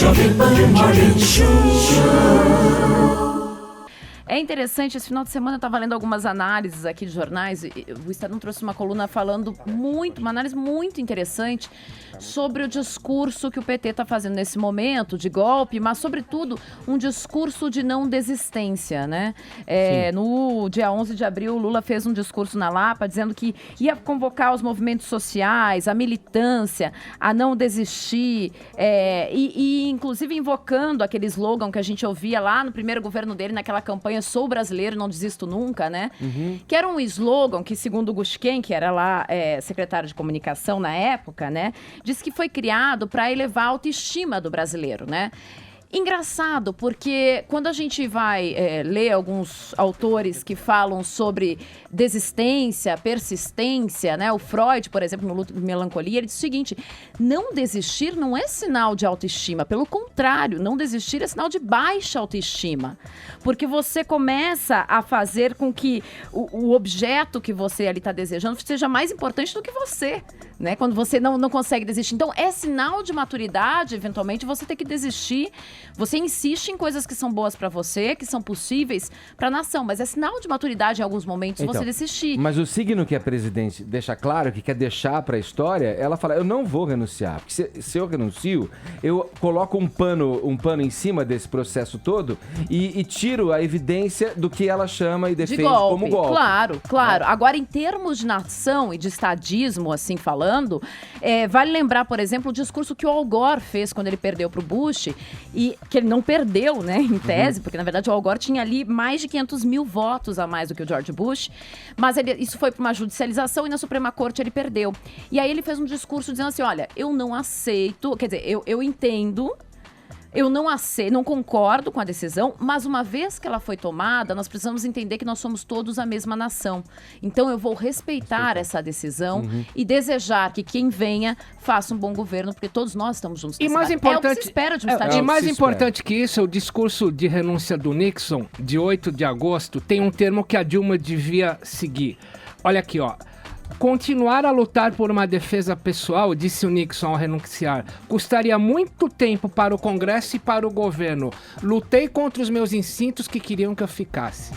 Jovem Pan Morning Show. É interessante, esse final de semana eu estava lendo algumas análises aqui de jornais, o Estadão trouxe uma coluna falando uma análise muito interessante sobre o discurso que o PT está fazendo nesse momento de golpe, mas sobretudo um discurso de não desistência, né? No dia 11 de abril, o Lula fez um discurso na Lapa dizendo que ia convocar os movimentos sociais, a militância, a não desistir, e inclusive invocando aquele slogan que a gente ouvia lá no primeiro governo dele, naquela campanha Sou Brasileiro, Não Desisto Nunca, né? Que era um slogan que, segundo o Gushken, que era lá secretário de comunicação na época, né? Disse que foi criado para elevar a autoestima do brasileiro, né? Engraçado, porque quando a gente vai ler alguns autores que falam sobre desistência, persistência, né? O Freud, por exemplo, no Luto e Melancolia, ele diz o seguinte: não desistir não é sinal de autoestima, pelo contrário, não desistir é sinal de baixa autoestima, porque você começa a fazer com que o objeto que você ali está desejando seja mais importante do que você, né? Quando você não consegue desistir. Então, é sinal de maturidade, eventualmente, você ter que desistir. Você insiste em coisas que são boas para você, que são possíveis para a nação, mas é sinal de maturidade em alguns momentos você desistir. Mas o signo que a presidente deixa claro, que quer deixar para a história, ela fala, eu não vou renunciar, porque se eu renuncio, eu coloco um pano em cima desse processo todo e tiro a evidência do que ela chama e defende como golpe. Claro. Agora, em termos de nação e de estadismo, assim falando, vale lembrar, por exemplo, o discurso que o Al Gore fez quando ele perdeu para o Bush, e que ele não perdeu, né, em tese, porque na verdade o Al Gore tinha ali mais de 500 mil votos a mais do que o George Bush, mas isso foi para uma judicialização e na Suprema Corte ele perdeu. E aí ele fez um discurso dizendo assim, olha, eu não aceito, quer dizer, eu entendo, eu não aceito, não concordo com a decisão, mas uma vez que ela foi tomada, nós precisamos entender que nós somos todos a mesma nação. Então eu vou respeitar essa decisão e desejar que quem venha faça um bom governo, porque todos nós estamos juntos. E mais importante, é o que se espera de um estadista. E mais importante que isso, o discurso de renúncia do Nixon, de 8 de agosto, tem um termo que a Dilma devia seguir. Olha aqui, ó. Continuar a lutar por uma defesa pessoal, disse o Nixon ao renunciar, custaria muito tempo para o Congresso e para o governo. Lutei contra os meus instintos que queriam que eu ficasse.